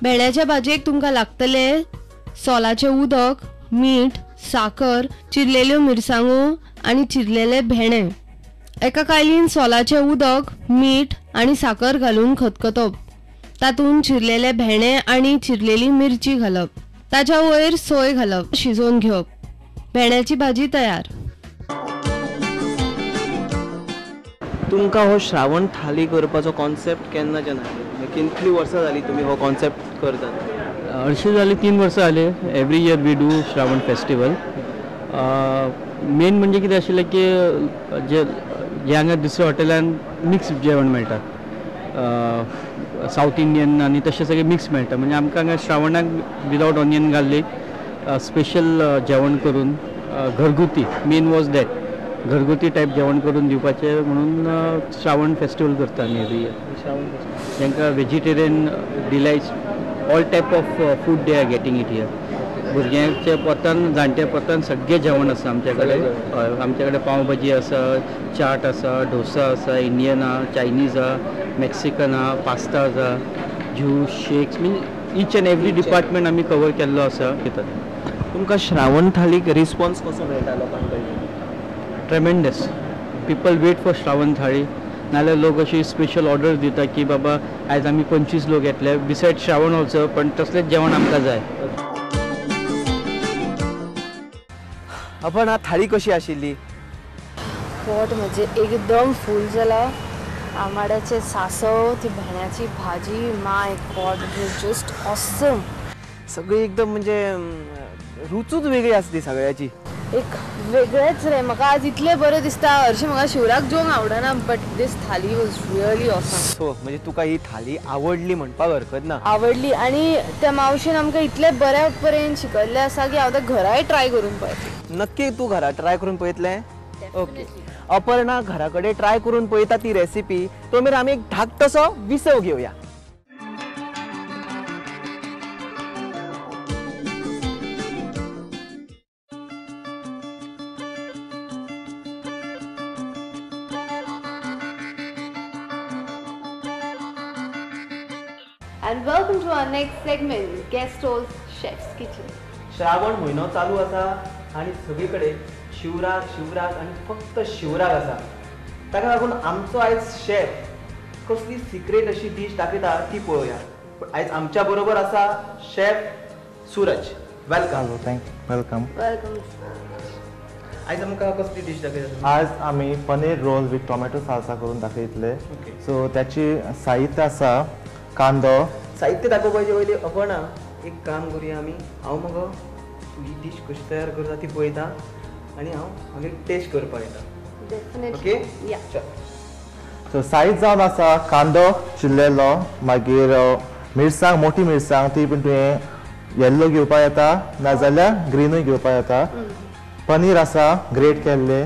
भेंड्याच्या भाजयेक तुमकां लागतले सोलाचे उदक, मीठ, साकर, चिरलेल्यो मिरसांगो आनी चिरलेले भेंडे. एका कायलीन सोलाचे उदक, मीठ आनी साकर घालून खतखतप. तातूंत चिरलेले भेंडे आनी चिरलेली मिरची घालप. ताच्या वयर सोय घालप, शिजोवन घेवप. भेंड्याची भाजी तयार. तुमकां हो श्रावण थाली करपाचो कॉन्सेप्ट केन्नाच्यान आयलो? कितली वर्सां जाली तुमी हो कॉन्सेप्ट करतात? अर्शी जाली, 3 वर्सां जाले. Every year we do Shravan festival. Main म्हणजे कितें आशिल्लें की जे हांगा दुसऱ्या हॉटेलान मिक्स जेवण मेळटा, साऊथ इंडियन आनी तशें सगळें मिक्स मेळटा. म्हणजे आमकां हांगा श्रावणाक विदावट ऑनियन गार्लीक स्पेशल जेवण करून घरगुती, मेन वॉज दॅट, घरगुती टायप जेवण करून दिवपाचें म्हणून श्रावण फेस्टिवल करता आमी एवरी इयर. तांकां vegetarian delights, all type of food they are getting it here. भुरग्यांच्या पोतान, जाणट्या पोतान सगळें जेवण आसा आमचे कडेन. आमचे कडेन पाव भाजी आसा, चाट आसा, डोसा आसा, इंडियन आहा, चायनीज आहा, मेक्सिकन आहा, पास्ता आसा, ज्यूस, शेक्स, मीन ईच एंड एवरी डिपार्टमेंट आमी कवर केल्लो आसा. तुमकां श्रावण थालीक रिस्पॉन्स कसो मेळटा लोकां कडल्यान? Tremendous. People wait for Shravan thali. नाल्यार लोक अशी स्पेशल ऑर्डर दिता की बाबा आयज आमी 25 लोक येतले, बिसायड श्रावण ऑल्सो, पण तसलेंच जेवण आमकां जाय. आपण थाळी कशी आशिल्ली? पोट म्हणजे एकदम फूल जाला. आंबाड्याचे सांसव, ती भेंड्याची भाजी, माय गॉड, इट वाज जस्ट ऑसम. सगळी एकदम म्हणजे रुचूच वेगळी आसली सगळ्याची. एक वेगळेच रे. म्हाका आज इतलें बरें दिसता. हरशीं म्हाका शिवराक जेवंक आवडना, but this thali was really awesome. So म्हणजे तुका ही थाली आवडली म्हणपाक हरकत ना? आवडली. आनी त्या मावशेन आमकां इतलें बऱ्या परेन शिकयल्लें आसा की हांव तें घराय ट्राय करून पळयतलें. नक्की तूं घरा ट्राय करून पळयतलें? ओके. अपर्णा घरा कडेन ट्राय करून पळयता ती रेसिपी. तो मेरेन आमी एक धाकटोसो विसव घेवया. And welcome to our next segment, Guest Host Chef's Kitchen. Shravan म्हयनो चालू आसा आनी सगळीकडे शिवराक शिवराक आनी फक्त शिवराक आसा. ताका लागून आमचो आयज शेफ कसली सिक्रेट अशी डीश दाखयता ती पळोवया. पण आयज आमच्या बरोबर आसा chef Suraj. Welcome. Welcome. Welcome. आयज आमकां कसली डीश दाखयता? आज आमी paneer roll with tomato salsa करून दाखयतले. सो त्याची साहित्य आसा कांदो. साहित्य दाखोवपाचे पयली अपर्णा एक काम करूया आमी. हांव मगो तूं ही डीश कशी तयार करता ती पळयता आनी हांव मागीर टेस्ट करपाक येता. Definitely. ओके? या. सो साहित्य जावन आसा कांदो चिरलेलो, मागीर मिरसांग, मोठी मिरसांग, ती पण तुवें येल्लो घेवपाक येता नाजाल्यार ग्रीनूय घेवपाक येता. पनीर आसा ग्रेट केल्ले,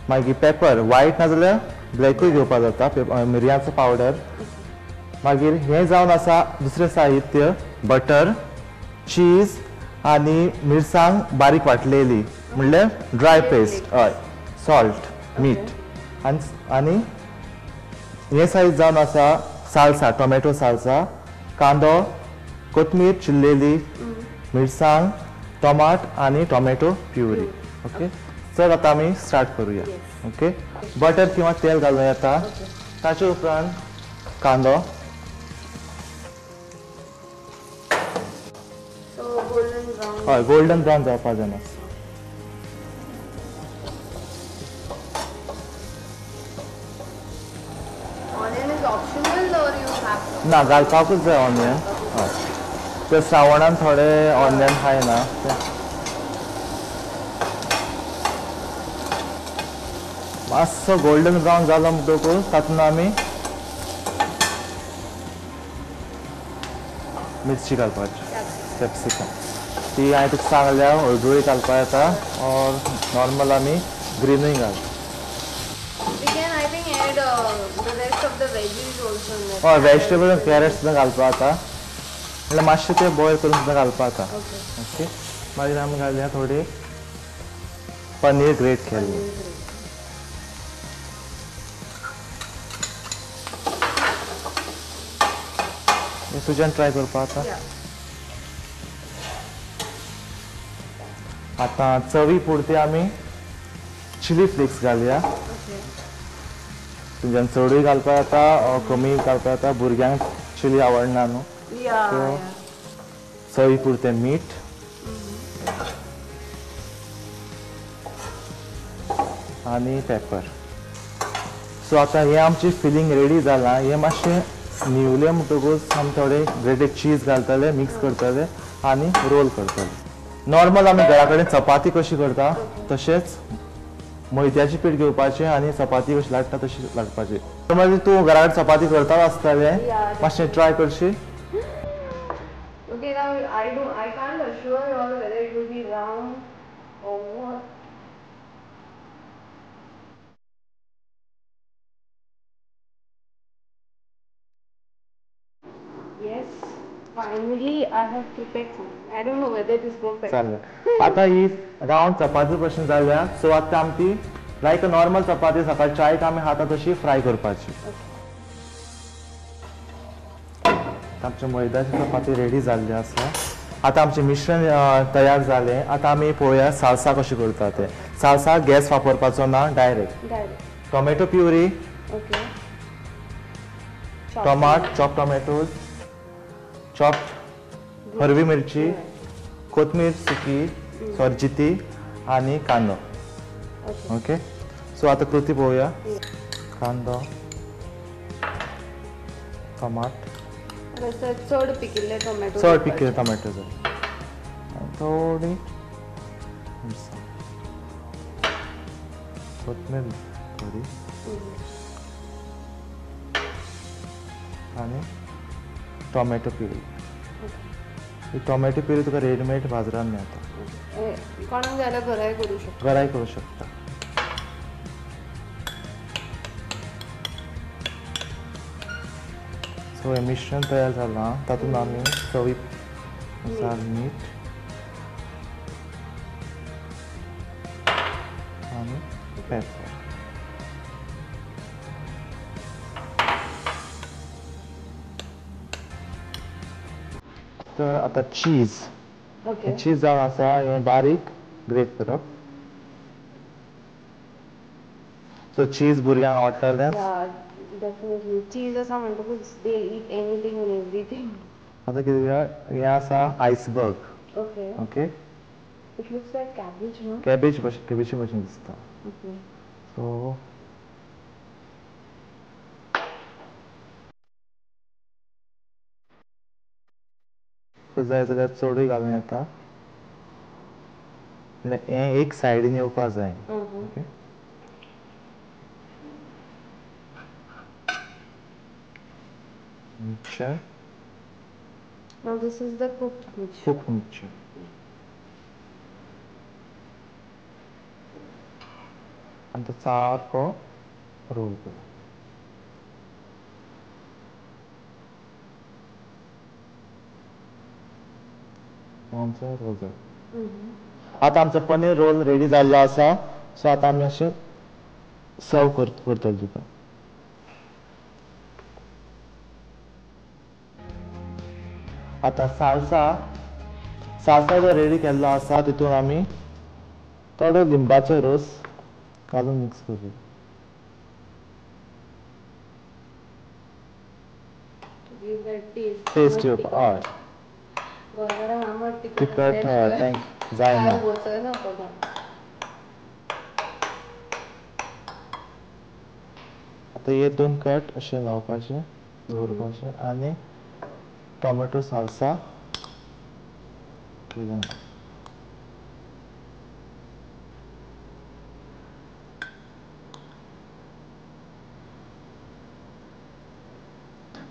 मागीर पेपर व्हायट नाजाल्यार ब्लॅकूय घेवपाक जाता, मिरयांचो पावडर. मागीर हें जावन आसा दुसरें साहित्य बटर, चीज आनी मिरसांग बारीक वाटलेली म्हणल्यार ड्राय पेस्ट, हय, सॉल्ट, मीठ. आनी हें साहित्य जावन आसा साल्सा, टोमॅटो साल्सा, कांदो, कोथमीर चिरलेली, मिरसांग, टोमाट आनी टोमॅटो प्युरी. ओके. चल आतां आमी स्टार्ट करुया. ओके. बटर किंवा तेल घालूं येता. ताचे उपरांत कांदो, हय, गोल्डन ब्रावन जावपाक जाय. Onion is optional or you have to? ना, घालपाकूच जाय ऑनियन. हय, ते श्रावणान थोडे ऑनियन खायना. मातसो गोल्डन ब्रावन जालो म्हणटकूच तातूंत आमी मिरची घालपाची, कॅप्सिकम. ती हांवें तुका सांगल्या हळदुळी घालपाक येता, और नॉर्मल आमी ग्रीनूय घाल. We can, I think, add the rest of the veggies also in that. हय, वेजिटेबल कॅरेट सुद्दां घालपाक जाता, म्हणल्यार मातशें तें बॉयल करून सुद्दां घालपाक जाता. ओके. मागीर आमी घालया थोडी पनीर ग्रेट केल्ली. तुज्यान ट्राय करपा आतां आतां चवी पुरती आमी चिली फ्लेक्स घालया तुज्यान चडूय घालपा येता कमी घालपा येता भुरग्यांक चिली आवडना न्हू सो चवी पुरतें मीठ आनी पेपर सो आतां हें आमची फिलींग रेडी जालां हें मातशें निवलें म्हणटकूच आमी थोडे ग्रेटेड चीज घालतले मिक्स करतले आनी रोल करतले नॉर्मल आमी घरा कडेन चपाती कशी करता तशेंच मैद्याची पीठ घेवपाचें आनी चपाती कशी लाटता तशी लाटपाची नॉर्मली तूं घरा कडेन चपाती करता आसतलें मातशें try करशी Okay, now I can't assure you all whether it will be round or what. Yes, finally I have prepared something. I don't know whether it is perfect. चालेल आतां ही रावंड चपाती भशेन जाल्या सो आतां आमी ती लायक अ नॉर्मल चपाती सकाळी चायेक आमी खाता तशी फ्राय करपाची आमची मैद्याची चपाती रेडी जाल्ली आसा आतां आमचें मिश्रण तयार जालें आतां आमी पळोवया साल्सा कशी करता तें साल्सा गॅस वापरपाचो ना direct tomato puree Okay. Chop tomatoes chop हरवी मिरची कोथमीर सुकी सोरजिती आनी कांदो ओके सो आतां कृती पळोवया कांदो टमाट चड पिकिल्ले टोमॅटो चड पिकिल्ले टोमॅटो जाय थोडी मिरसांग कोथमीर थोडी आनी टोमॅटो प्युरी ही टोमॅटो प्युरी तुका रेडीमेड बाजारान मेळटा कोणाक जाय जाल्यार घराय करूं शकता घराय करूं शकता सो हें मिश्रण तयार जालां तातूंत आमी चवी अनुसार मीठ आनी पेपर तर आतां चीज Okay. चीज जावन आसा हें बारीक ग्रेट करप सो चीज भुरग्यांक आवडटलें Yeah, definitely. Cheese आसा म्हणटकूच they eat anything and everything. आतां कितें हें आसा iceberg Okay. Okay It looks like cabbage, no? कॅबेजी भशेन दिसता Okay. सो जाय जाल्यार चडूय घालूं येता हें एक सायडीन येवपा जाय okay mixture Now this is the cooked mixture. खूब मिक्सचर आनी तो सारको रोल कर आमचो रोल जालो आतां आमचो पनीर रोल रेडी जाल्लो आसा सो आतां आमी अशें सर्व करतले तुका आतां साल्सा जो रेडी केल्लो आसा तितून आमी थोडो लिंबाचो रोस घालून मिक्स करूया To give that taste. Taste येवपा हय गोंयकारांक आंबट तिखट हय थँक जायना वचना पगार. आतां हे दोन कट अशें लावपाचे दवरपाचे आनी tomato salsa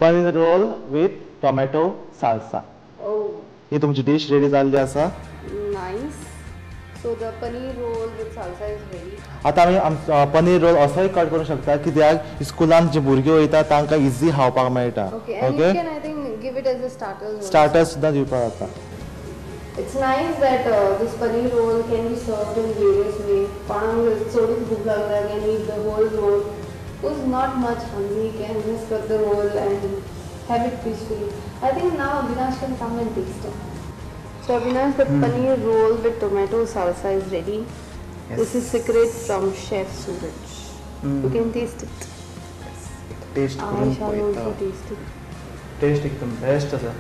paneer roll with tomato salsa Oh, ही तुमची डिश रेडी जाल्ली आसा nice. So the paneer roll with salsa is ready. आतां आमी पनीर रोल असोय कट करूं शकता कित्याक स्कुलान जे भुरगे वयता तांकां इजी खावपाक मेळटा Okay, and you can I think give it as a starters. also. Starters सुद्दां दिवपाक जाता It's nice that this paneer roll can be served in various ways. Konak choduk bhook lagta can eat the whole roll. Who's not much hungry can just cut the roll and have it peacefully. I think now Avinash can come and taste it. So Avinash, the paneer roll with tomato salsa is ready. Yes. This is secret from Chef Suraj. You can taste it. Taste I करून shall also पळयता. taste it. Taste एकदम best आसा.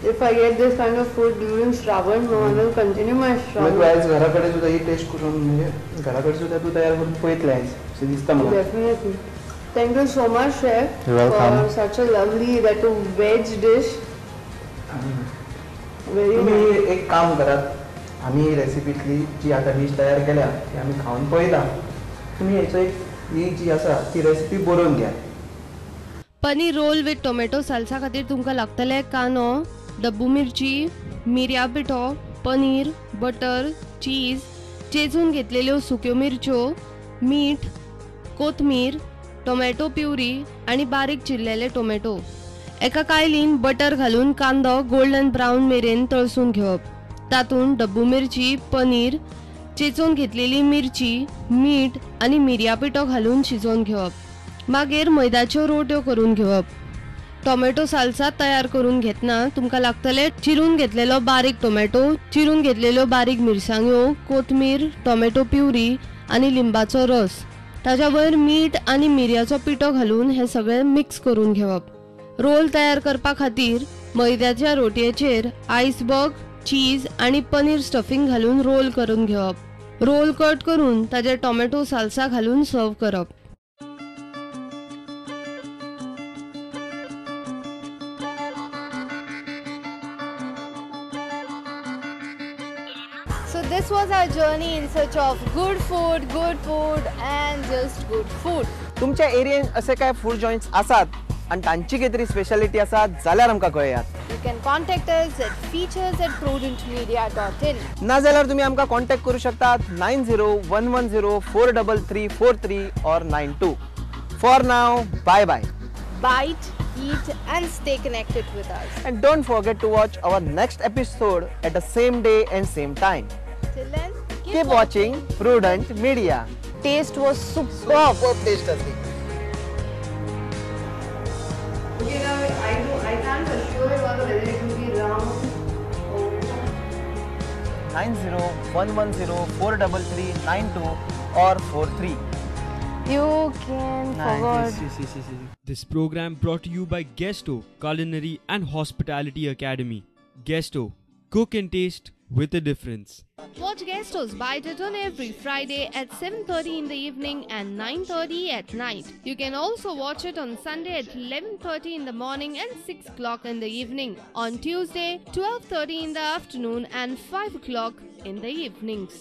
If I get this kind of food during Shravan, no, I will continue my तू Shravan. आयज घरा कडेन सुद्धा ही taste करून म्हणजे घरा कडेन सुद्धा तू तयार करून पळयतलें आयज अशें दिसता म्हाका. Definitely. Thank you so much, Chef, You're welcome. for such a lovely that veg dish. Very तुम्ही nice. एक काम करात, आम्ही ही रेसिपीतली जी आता डिश तयार केल्या ती आम्ही खाऊन पळयता. तुम्ही याचो एक ही जी आसा ती रेसिपी बरोवन घ्या. Paneer roll with tomato salsa खातीर तुमकां लागतले कांदो, डब्बू मिरची, मिरयां पिठो, पनीर, बटर, चीज, चेचून घेतलेल्यो सुक्यो मिरच्यो, मीठ, कोथमीर, टोमॅटो प्युरी आणि बारीक चिरलेले टोमॅटो. एका कायलीन बटर घालून कांदो गोल्डन ब्रावन मेरेन तळसून घेवप. तातूंत डब्बू मिरची, पनीर, चेचून घेतलेली मिरची, मीठ आणि मिरयां पिठो घालून शिजोवन घेवप. मागीर मैद्याच्यो रोट्यो करून घेवप. टोमॅटो साल्सा तयार करून घेतना तुमकां लागतले चिरून घेतलेलो बारीक टोमॅटो, चिरून घेतलेल्यो बारीक मिरसांग्यो, कोथमीर, टोमॅटो प्युरी आणि लिंबाचो रस. ताच्या वयर मीठ आणि मिरयाचो पिठो घालून हे सगळें मिक्स करून घेवप. रोल तयार करपा खातीर मैद्याच्या रोटयेचेर आयसबर्ग, चीज आणि पनीर स्टफिंग घालून रोल करून घेवप. रोल कट करून ताजेर टोमॅटो साल्सा घालून सर्व करप. So this was our journey in search of good food and just good food. तुमच्या एरियेन असे काय फूड जॉइंट्स आसात आणि तांची कितें तरी स्पेशालिटी आसा जाल्यार आमकां कळयात. You can contact us at features@prudentmedia.in. नाजाल्यार तुम्ही आमकां कॉन्टॅक्ट करू शकतात 9011043343 or 92. For now, bye bye. Bite, eat and stay connected with us. And don't forget to watch our next episode at the same day and same time. Till then, Keep watching Prudent Media. Taste was superb. taste असली. Okay, now I can't assure you whether it will be round or 9011043392 or 43. you can forward. This program brought to you by Guesto Culinary and Hospitality Academy. Guesto, cook and taste with a difference. Watch Guestos Bite It on every Friday at 7:30 in the evening and 9:30 at night. You can also watch it on Sunday at 11:30 in the morning and 6 o'clock in the evening. On Tuesday, 12:30 in the afternoon and 5 o'clock in the evenings.